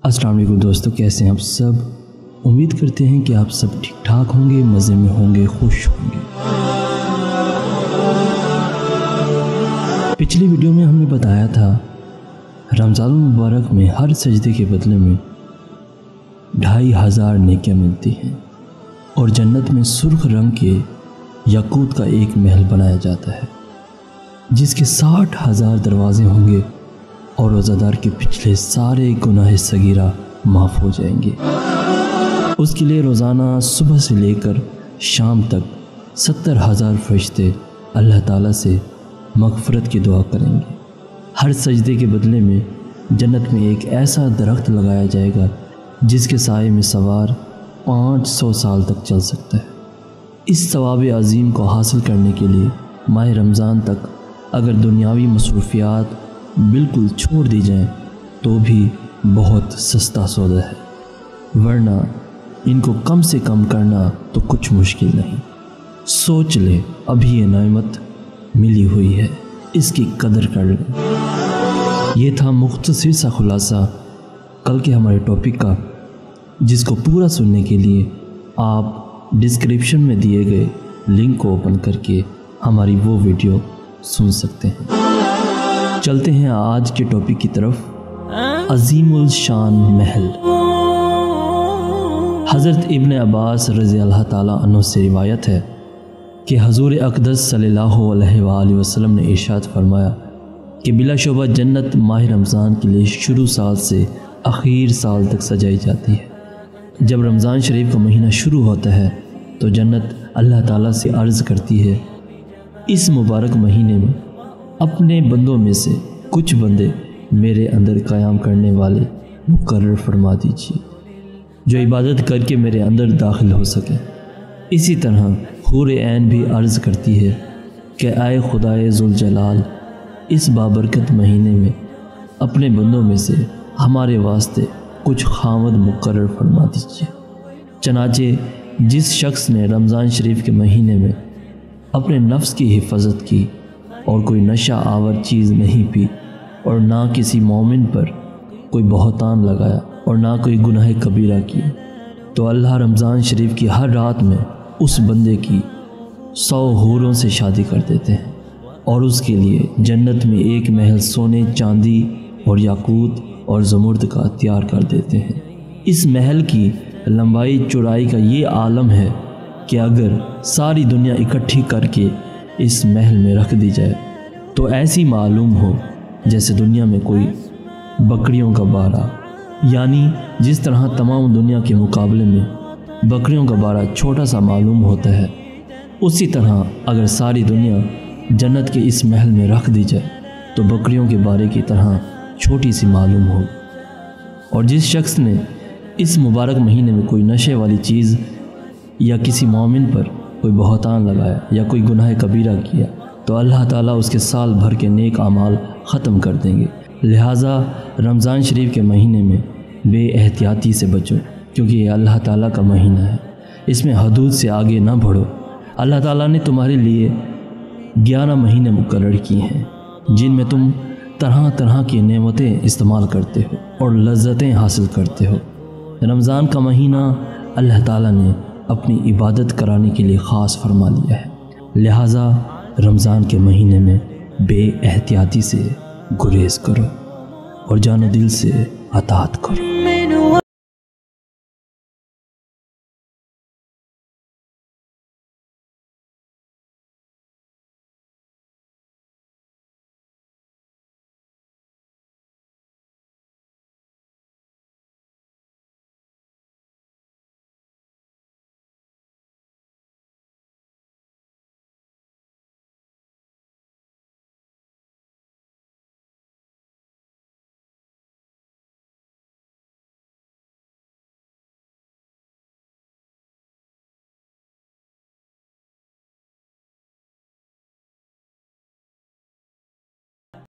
अस्सलाम-ओ-अलैकुम दोस्तों, कैसे हैं आप सब। उम्मीद करते हैं कि आप सब ठीक ठाक होंगे, मज़े में होंगे, खुश होंगे। पिछली वीडियो में हमने बताया था रमज़ान मुबारक में हर सजदे के बदले में 2500 नेकियां मिलती हैं और जन्नत में सुर्ख रंग के याकूत का एक महल बनाया जाता है जिसके 60,000 दरवाजे होंगे और रोज़ादार के पिछले सारे गुनाह सगीरा माफ़ हो जाएंगे। उसके लिए रोज़ाना सुबह से लेकर शाम तक 70,000 फरिश्ते अल्लाह ताला से मग़फ़िरत की दुआ करेंगे। हर सजदे के बदले में जन्नत में एक ऐसा दरख्त लगाया जाएगा जिसके साए में सवार 500 साल तक चल सकता है। इस सवाब अज़ीम को हासिल करने के लिए माह रमज़ान तक अगर दुनियावी मसरूफ़ियात बिल्कुल छोड़ दी जाएं तो भी बहुत सस्ता सौदा है, वरना इनको कम से कम करना तो कुछ मुश्किल नहीं। सोच ले, अभी ये नेमत मिली हुई है, इसकी कदर कर ले। ये था मुख्तसर सा खुलासा कल के हमारे टॉपिक का, जिसको पूरा सुनने के लिए आप डिस्क्रिप्शन में दिए गए लिंक को ओपन करके हमारी वो वीडियो सुन सकते हैं। चलते हैं आज के टॉपिक की तरफ। अज़ीमुल शान महल। हज़रत इब्न अब्बास रज़ियल्लाहु ताला अन्हु से रिवायत है कि हज़ूर अक़दस सल्लल्लाहु अलैहि वसल्लम ने इरशाद फरमाया कि बिलाशुबा जन्नत माह रमज़ान के लिए शुरू साल से आखिर साल तक सजाई जाती है। जब रमज़ान शरीफ का महीना शुरू होता है तो जन्नत अल्लाह ताला से अर्ज़ करती है, इस मुबारक महीने में अपने बंदों में से कुछ बंदे मेरे अंदर क़याम करने वाले मुकर्रर फरमा दीजिए, जो इबादत करके मेरे अंदर दाखिल हो सकें। इसी तरह हूर ऐन भी अर्ज़ करती है कि आए खुदाए ज़ुल जलाल, इस बाबरकत महीने में अपने बंदों में से हमारे वास्ते कुछ खामद मुकर्रर फरमा दीजिए। चनाचे जिस शख्स ने रमज़ान शरीफ के महीने में अपने नफ्स की हिफाजत की और कोई नशा आवर चीज़ नहीं पी और ना किसी मोमिन पर कोई बहतान लगाया और ना कोई गुनाह कबीरा किया, तो अल्लाह रमज़ान शरीफ की हर रात में उस बंदे की 100 हूरों से शादी कर देते हैं और उसके लिए जन्नत में एक महल सोने, चांदी और याकूत और ज़मुर्द का तैयार कर देते हैं। इस महल की लंबाई चौड़ाई का ये आलम है कि अगर सारी दुनिया इकट्ठी करके इस महल में रख दी जाए तो ऐसी मालूम हो जैसे दुनिया में कोई बकरियों का बारा, यानी जिस तरह तमाम दुनिया के मुकाबले में बकरियों का बारा छोटा सा मालूम होता है, उसी तरह अगर सारी दुनिया जन्नत के इस महल में रख दी जाए तो बकरियों के बारे की तरह छोटी सी मालूम हो। और जिस शख्स ने इस मुबारक महीने में कोई नशे वाली चीज़ या किसी मोमिन पर कोई बहतान लगाया या कोई गुनाह कबीरा किया तो अल्लाह ताला उसके साल भर के नेक आमाल ख़त्म कर देंगे। लिहाजा रमज़ान शरीफ के महीने में बेएहतियाती से बचो, क्योंकि ये अल्लाह ताला का महीना है, इसमें हदूद से आगे ना बढ़ो। अल्लाह ताला ने तुम्हारे लिए 11 महीने मुकर्रर किए हैं जिनमें तुम तरह तरह की नेमतें इस्तेमाल करते हो और लज्जतें हासिल करते हो। रमज़ान का महीना अल्लाह ताला ने अपनी इबादत कराने के लिए ख़ास फरमा लिया है, लिहाजा रमज़ान के महीने में बेएहतियाती से गुरेज करो और जानो दिल से अताअत करो।